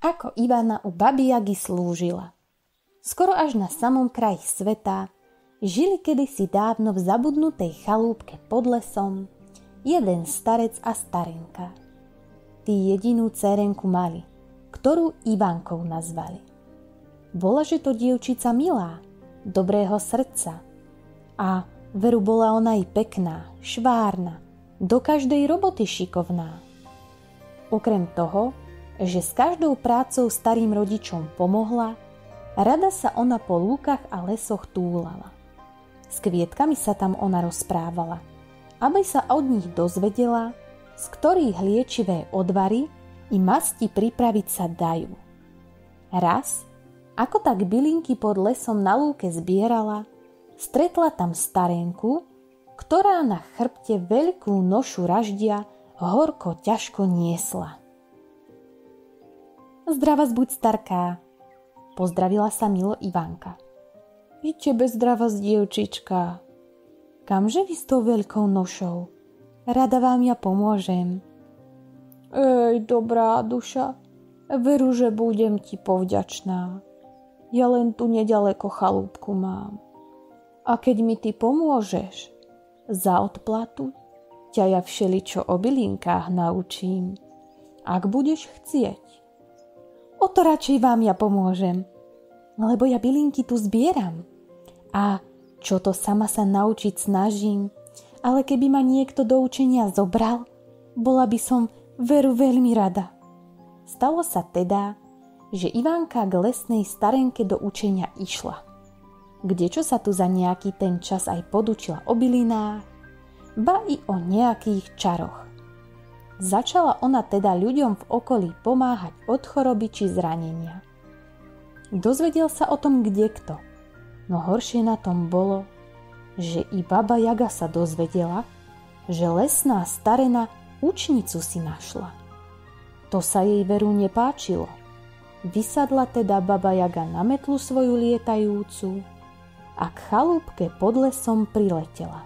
ako Ivana u baby Jagy slúžila. Skoro až na samom kraji sveta žili kedysi dávno v zabudnutej chalúbke pod lesom jeden starec a starenka. Tí jedinú dcérenku mali, ktorú Ivankou nazvali. Bola, že to dievčica milá, dobrého srdca a veru bola ona i pekná, švárna, do každej roboty šikovná. Okrem toho, že s každou prácou starým rodičom pomohla, rada sa ona po lúkach a lesoch túlala. S kvietkami sa tam ona rozprávala, aby sa od nich dozvedela, z ktorých liečivé odvary i masti pripraviť sa dajú. Raz, ako tak bylinky pod lesom na lúke zbierala, stretla tam starenku, ktorá na chrbte veľkú nošu raždia horko ťažko niesla. Zdravás buď, starká, pozdravila sa milo Ivanka. I tebe zdravás, dievčička. Kamže vy s tou veľkou nošou? Rada vám ja pomôžem. Ej, dobrá duša, veru, že budem ti povďačná. Ja len tu nedaleko chalúbku mám. A keď mi ty pomôžeš, za odplatu ťa ja všeličo o bylinkách naučím, ak budeš chcieť. O to radšej vám ja pomôžem, lebo ja bylinky tu zbieram. A čo to sama sa naučiť snažím, ale keby ma niekto do učenia zobral, bola by som veru veľmi rada. Stalo sa teda, že Ivanka k lesnej starenke do učenia išla. Kdečo sa tu za nejaký ten čas aj podučila o bylinách, ba i o nejakých čaroch. Začala ona teda ľuďom v okolí pomáhať od choroby či zranenia. Dozvedel sa o tom kdekto, no horšie na tom bolo, že i baba Jaga sa dozvedela, že lesná starena učnicu si našla. To sa jej veru nepáčilo. Vysadla teda baba Jaga na metlu svoju lietajúcu a k chalúbke pod lesom priletela,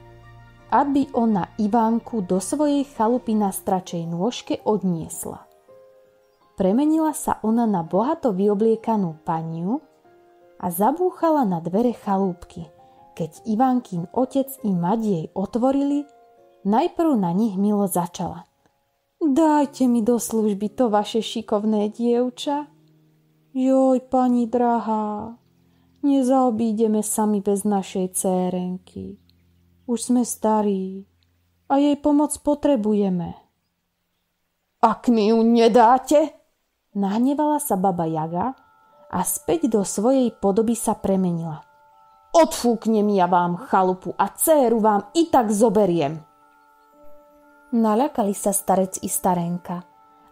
aby ona Ivánku do svojej chalupy na stračej nôžke odniesla. Premenila sa ona na bohato vyobliekanú paniu a zabúchala na dvere chalúbky. Keď Ivánkin otec i mať jej otvorili, najprv na nich milo začala. Dajte mi do služby to vaše šikovné dievča. Joj, pani drahá, nezaobídeme sami bez našej dcérenky. Už sme starí a jej pomoc potrebujeme. Ak mi ju nedáte? Nahnevala sa baba Jaga a späť do svojej podoby sa premenila. Odfúknem ja vám chalupu a dcéru vám i tak zoberiem. Naľakali sa starec i starenka,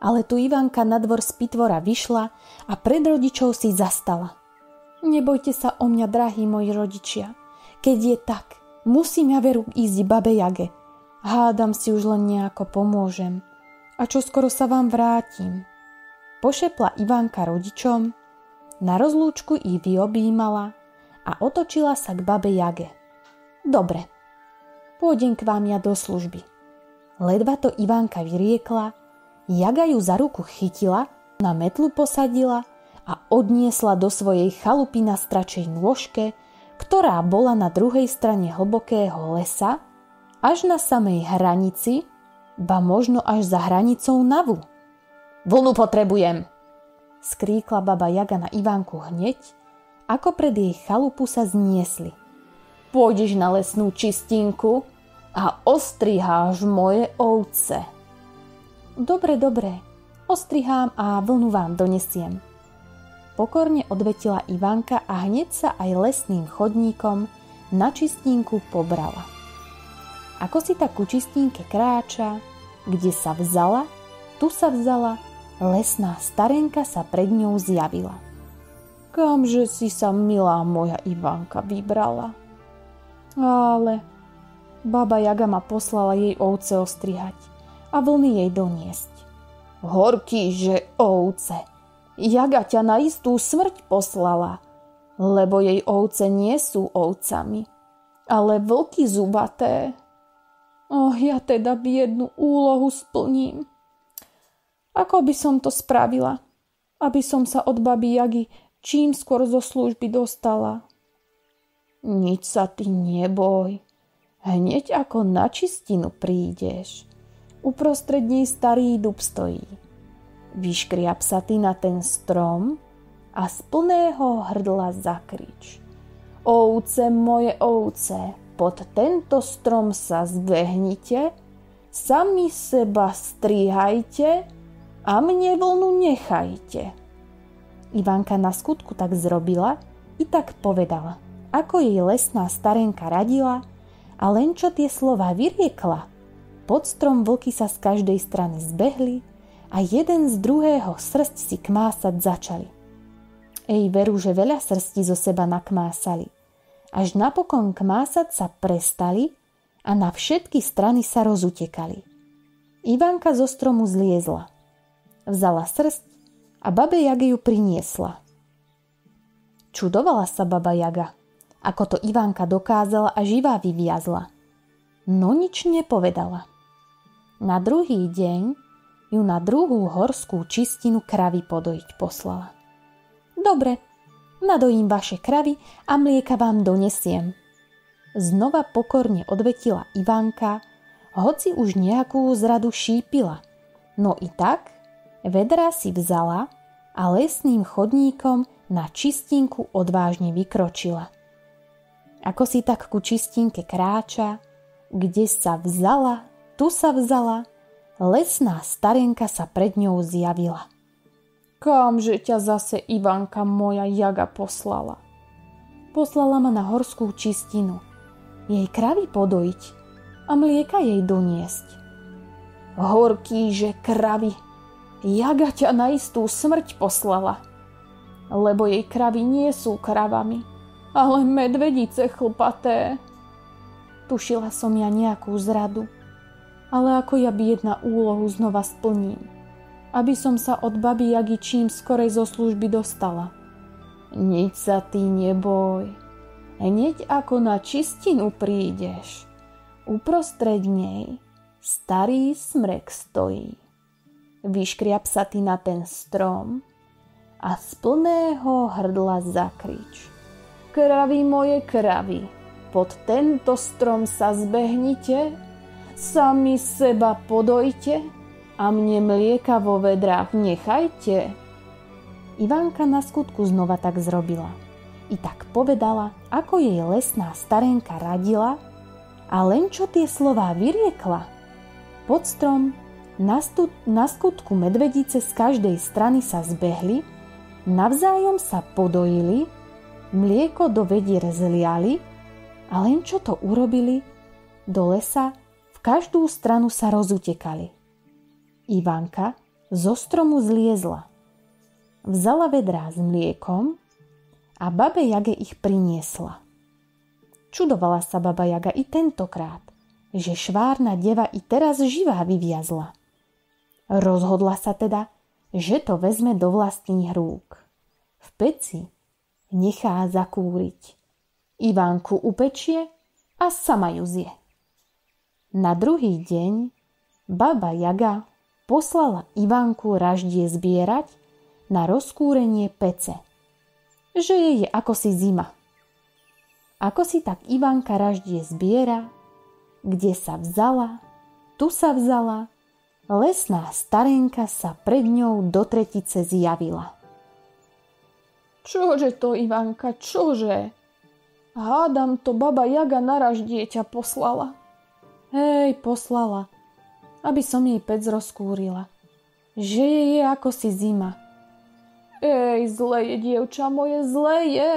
ale tu Ivanka na dvor z pitvora vyšla a pred rodičov si zastala. Nebojte sa o mňa, drahí moji rodičia, keď je tak, musím ja veru ísť babe Jage. Hádam si už len nejako pomôžem. A čo skoro sa vám vrátim. Pošepla Ivanka rodičom, na rozlúčku ich vyobímala a otočila sa k babe Jage. Dobre, pôjdem k vám ja do služby. Ledva to Ivanka vyriekla, Jaga ju za ruku chytila, na metlu posadila a odniesla do svojej chalupy na stračej nôžke, ktorá bola na druhej strane hlbokého lesa, až na samej hranici, ba možno až za hranicou Navu. Vlnu potrebujem, skríkla baba Jaga na Ivanku hneď, ako pred jej chalupu sa zniesli. Pôjdeš na lesnú čistinku a ostriháš moje ovce. Dobre, ostrihám a vlnu vám donesiem. Pokorne odvetila Ivanka a hneď sa aj lesným chodníkom na čistinku pobrala. Ako si tak ku čistínke kráča, kde sa vzala, tu sa vzala, lesná starenka sa pred ňou zjavila. Kamže si sa, milá moja Ivanka, vybrala? Ale baba Jaga ma poslala jej ovce ostrihať a vlny jej doniesť. Horký, že ovce! Jaga ťa na istú smrť poslala, lebo jej ovce nie sú ovcami, ale vlky zubaté. Ja teda biednu úlohu splním. Ako by som to spravila? aby som sa od baby Jagy čím skôr zo služby dostala. Nič sa ty neboj. Hneď ako na čistinu prídeš. Uprostred nej starý dub stojí. Vyškriap sa ty na ten strom a z plného hrdla zakrič. Ovce moje ovce, pod tento strom sa zbehnite, sami seba strihajte a mne vlnu nechajte. Ivanka na skutku tak zrobila i tak povedala, ako jej lesná starenka radila, a len čo tie slova vyriekla, pod strom vlky sa z každej strany zbehli a jeden z druhého srsť si kmásať začali. Ej, veru, že veľa srstí zo seba nakmásali. Až napokon kmásať sa prestali a na všetky strany sa rozutekali. Ivanka zo stromu zliezla. Vzala srsť a babe Jage ju priniesla. Čudovala sa baba Jaga, ako to Ivanka dokázala a živá vyviazla. No nič nepovedala. Na druhý deň ju na druhú horskú čistinu kravy podojiť poslala. Dobre, nadojím vaše kravy a mlieka vám donesiem. Znova pokorne odvetila Ivanka, hoci už nejakú zradu šípila. No i tak vedra si vzala a lesným chodníkom na čistinku odvážne vykročila. Ako si tak ku čistinke kráča, kde sa vzala, tu sa vzala, lesná starenka sa pred ňou zjavila. Kamže ťa zase Ivanka moja Jaga poslala? Poslala ma na horskú čistinu, jej kravy podojiť a mlieka jej doniesť. Horkýže kravy, Jaga ťa na istú smrť poslala, lebo jej kravy nie sú kravami, ale medvedice chlpaté. Tušila som ja nejakú zradu, ale ako ja biedna úlohu znova splním, aby som sa od baby Jagy čím skorej zo služby dostala. Nič sa ty neboj, hneď ako na čistinu prídeš, uprostred nej starý smrek stojí. Vyškriap sa ty na ten strom a z plného hrdla zakrič. Kravy moje kravy, pod tento strom sa zbehnite, sami seba podojte a mne mlieka vo vedrách nechajte. Ivanka na skutku znova tak zrobila. I tak povedala, ako jej lesná starenka radila, a len čo tie slová vyriekla, pod strom na skutku medvedice z každej strany sa zbehli, navzájom sa podojili, mlieko do vedier zliali a len čo to urobili, do lesa v každú stranu sa rozutekali. Ivanka zo stromu zliezla. Vzala vedrá s mliekom a babe Jage ich priniesla. Čudovala sa baba Jaga i tentokrát, že švárna deva i teraz živá vyviazla. Rozhodla sa teda, že to vezme do vlastných rúk. V peci nechá zakúriť. Ivanku upečie a sama ju zje. Na druhý deň baba Jaga poslala Ivanku raždie zbierať na rozkúrenie pece, že jej je akosi zima. Ako si tak Ivanka raždie zbiera, kde sa vzala, tu sa vzala, lesná starenka sa pred ňou do tretice zjavila. Čože to, Ivanka, čože? Hádam, to baba Jaga na raždie ťa poslala. Hej, poslala, aby som jej pec rozkúrila, že jej je akosi zima. Ej, zle je, dievča moje, zle je.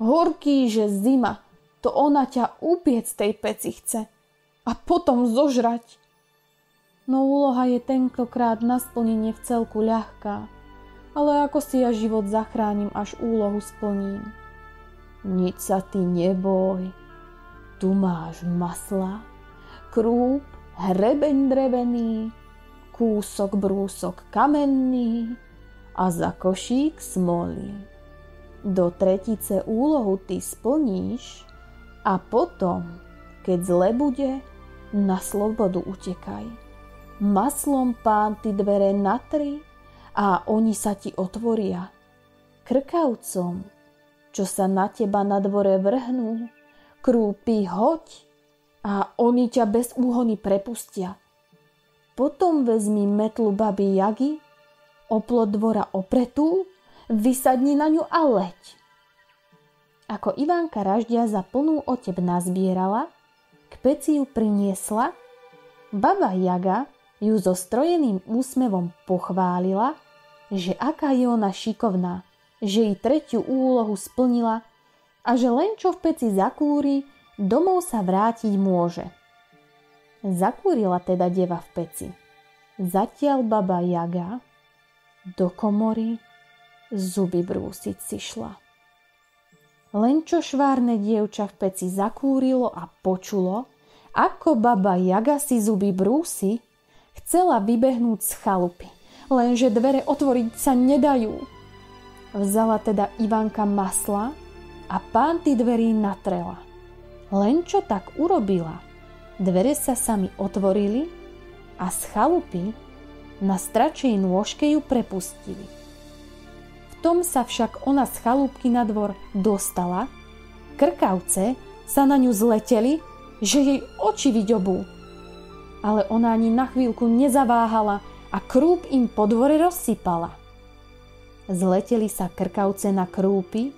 Horký, že zima, to ona ťa upiec tej peci chce a potom zožrať. No úloha je tentokrát na splnenie v celku ľahká, ale ako si ja život zachránim, až úlohu splním. Nič sa ty neboj, tu máš masla, krúp, hrebeň drevený, kúsok brúsok kamenný a za košík smoly. Do tretice úlohu ty splníš a potom, keď zle bude, na slobodu utekaj. Maslom pán ty dvere natri a oni sa ti otvoria. Krkavcom, čo sa na teba na dvore vrhnú, krúpy hoď a oni ťa bez úhony prepustia. Potom vezmi metlu baby Jagy, oplot dvora opretú, vysadni na ňu a leď. Ako Ivanka raždia za plnú oteb nazbierala, k peci ju priniesla, baba Jaga ju so strojeným úsmevom pochválila, že aká je ona šikovná, že jej 3. úlohu splnila a že len čo v peci zakúri, domov sa vrátiť môže. Zakúrila teda deva v peci. Zatiaľ baba Jaga do komory zuby brúsiť si šla. Len čo švárne dievča v peci zakúrilo a počulo, ako baba Jaga si zuby brúsi, chcela vybehnúť z chalupy, lenže dvere otvoriť sa nedajú. Vzala teda Ivanka masla a pánty dverí natrela. Len čo tak urobila, dvere sa sami otvorili a z chalupy na stračej nôžke ju prepustili. V tom sa však ona z chalúbky na dvor dostala, krkavce sa na ňu zleteli, že jej oči vyďobú. Ale ona ani na chvíľku nezaváhala a krúp im po dvore rozsypala. Zleteli sa krkavce na krúpy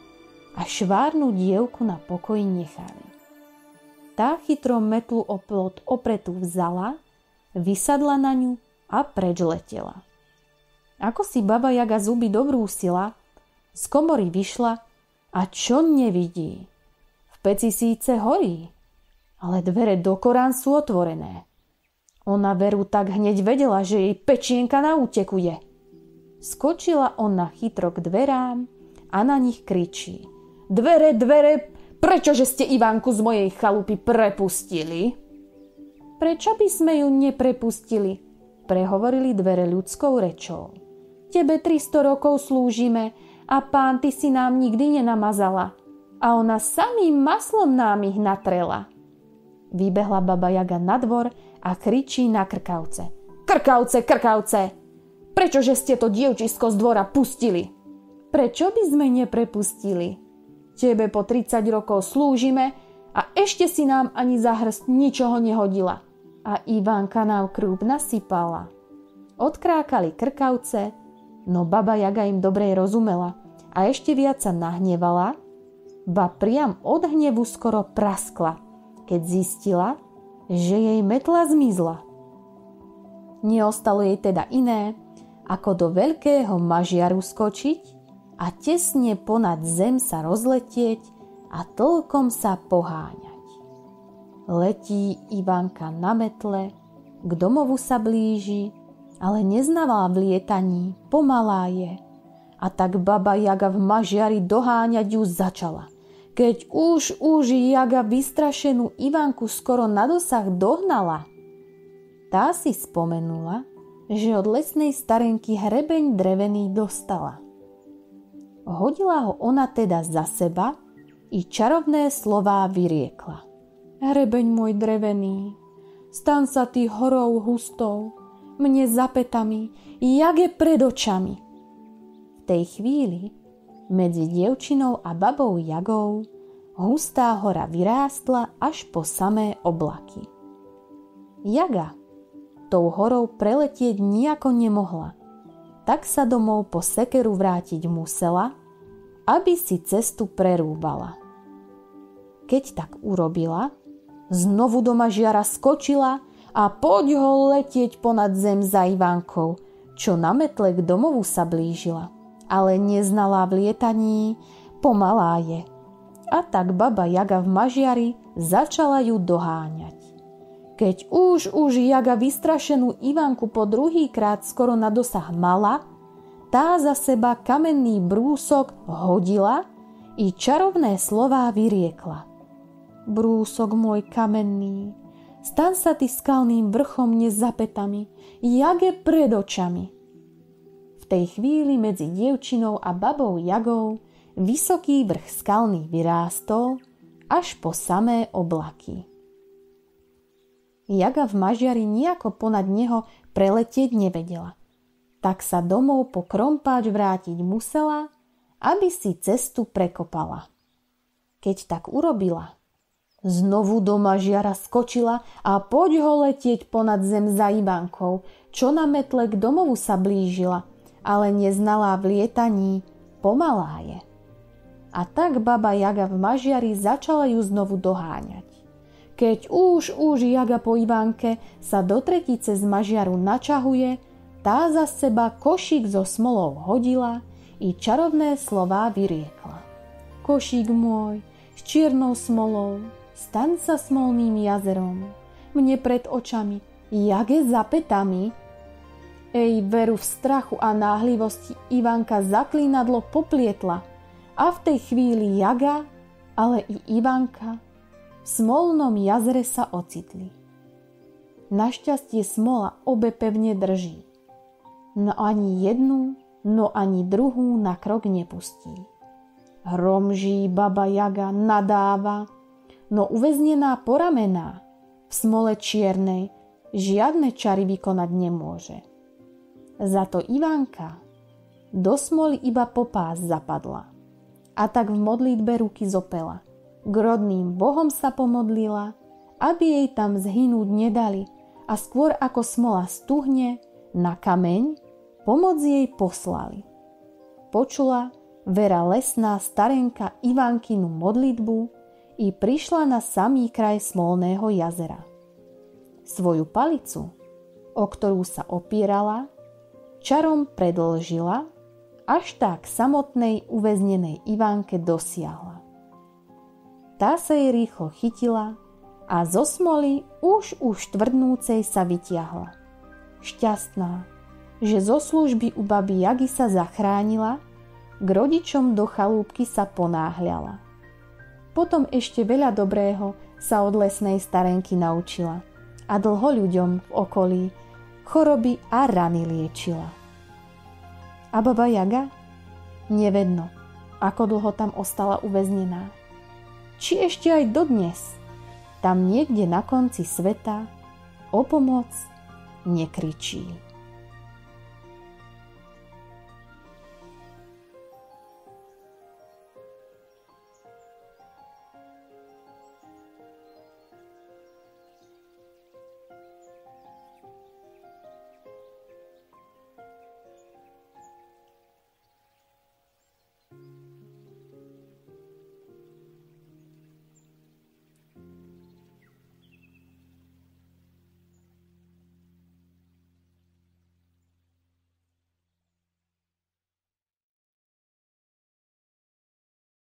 a švárnu dievku na pokoji nechali. Tá chytro metlu oplot opretú vzala, vysadla na ňu a preč letela. Ako si baba Jaga zuby dobrúsila, z komory vyšla a čo nevidí? V peci síce horí, ale dvere do Korán sú otvorené. Ona veru tak hneď vedela, že jej pečienka na úteku je. Skočila ona chytro k dverám a na nich kričí: Dvere, dvere, prečože ste Ivanku z mojej chalupy prepustili? Prečo by sme ju neprepustili? Prehovorili dvere ľudskou rečou. Tebe 300 rokov slúžime a pán ty si nám nikdy nenamazala. A ona samým maslom nám ich natrela. Vybehla baba Jaga na dvor a kričí na krkavce: Krkavce, krkavce! Prečože ste to dievčisko z dvora pustili? Prečo by sme neprepustili? Tebe po 30 rokov slúžime a ešte si nám ani za hrst ničoho nehodila. A Ivanka nám krúp nasypala. Odkrákali krkavce, no baba Jaga im dobre rozumela a ešte viac sa nahnevala, ba priam od hnevu skoro praskla, keď zistila, že jej metla zmizla. Neostalo jej teda iné, ako do veľkého mažiaru skočiť a tesne ponad zem sa rozletieť a toľkom sa poháňať. Letí Ivanka na metle, k domovu sa blíži, ale neznavá v lietaní, pomalá je. A tak baba Jaga v mažiari doháňať ju začala. Keď už Jaga vystrašenú Ivanku skoro na dosah dohnala, tá si spomenula, že od lesnej starenky hrebeň drevený dostala. Hodila ho ona teda za seba i čarovné slová vyriekla. Hrebeň môj drevený, stan sa ty horou hustou, mne za petami, jage pred očami. V tej chvíli medzi dievčinou a babou Jagou hustá hora vyrástla až po samé oblaky. Jaga tou horou preletieť nijako nemohla, tak sa domov po sekeru vrátiť musela, aby si cestu prerúbala. Keď tak urobila, znovu do mažiara skočila a poď ho letieť ponad zem za Ivankou, čo na metle k domovu sa blížila, ale neznala v lietaní, pomalá je. A tak baba Jaga v mažiari začala ju doháňať. Keď už Jaga vystrašenú Ivanku po druhýkrát skoro na dosah mala, tá za seba kamenný brúsok hodila i čarovné slová vyriekla. Brúsok môj kamenný, stan sa ty skalným vrchom mne za petami, jage pred očami. V tej chvíli medzi dievčinou a babou Jagou vysoký vrch skalný vyrástol až po samé oblaky. Jaga v mažiari nejako ponad neho preletieť nevedela. tak sa domov po krompáč vrátiť musela, aby si cestu prekopala. Keď tak urobila, znovu do mažiara skočila a poď ho letieť ponad zem za Ivankou, čo na metle k domovu sa blížila, ale neznalá v lietaní, pomalá je. A tak baba Jaga v mažiari začala ju znovu doháňať. Keď už Jaga po Ivanke sa do tretice z mažiaru načahuje, tá za seba košík so smolou hodila i čarovné slová vyriekla. Košík môj s čiernou smolou, staň sa smolným jazerom, mne pred očami, Jage za petami. Ej, veru v strachu a náhlivosti Ivanka zaklínadlo poplietla a v tej chvíli Jaga, ale i Ivanka v smolnom jazere sa ocitli. Našťastie smola obe pevne drží. No ani jednu, no ani druhú na krok nepustí. Hromží baba Jaga, nadáva, no uväznená poramená, v smole čiernej žiadne čary vykonať nemôže. Za to Ivanka do smoly iba po pás zapadla a tak v modlitbe ruky zopela. K rodným bohom sa pomodlila, aby jej tam zhynúť nedali a skôr ako smola stuhne, na kameň pomoc jej poslali. Počula Vera lesná starenka Ivankinu modlitbu i prišla na samý kraj smolného jazera. Svoju palicu, o ktorú sa opierala, čarom predĺžila, až tak samotnej uväznenej Ivanke dosiahla. Tá sa jej rýchlo chytila a zo smoly už tvrdnúcej sa vytiahla. Šťastná, že zo služby u baby Jagy sa zachránila, k rodičom do chalúbky sa ponáhľala. Potom ešte veľa dobrého sa od lesnej starenky naučila a dlho ľuďom v okolí choroby a rany liečila. A baba Jaga? Nevedno, ako dlho tam ostala uväznená. Či ešte aj dodnes, tam niekde na konci sveta o pomoc nekričí.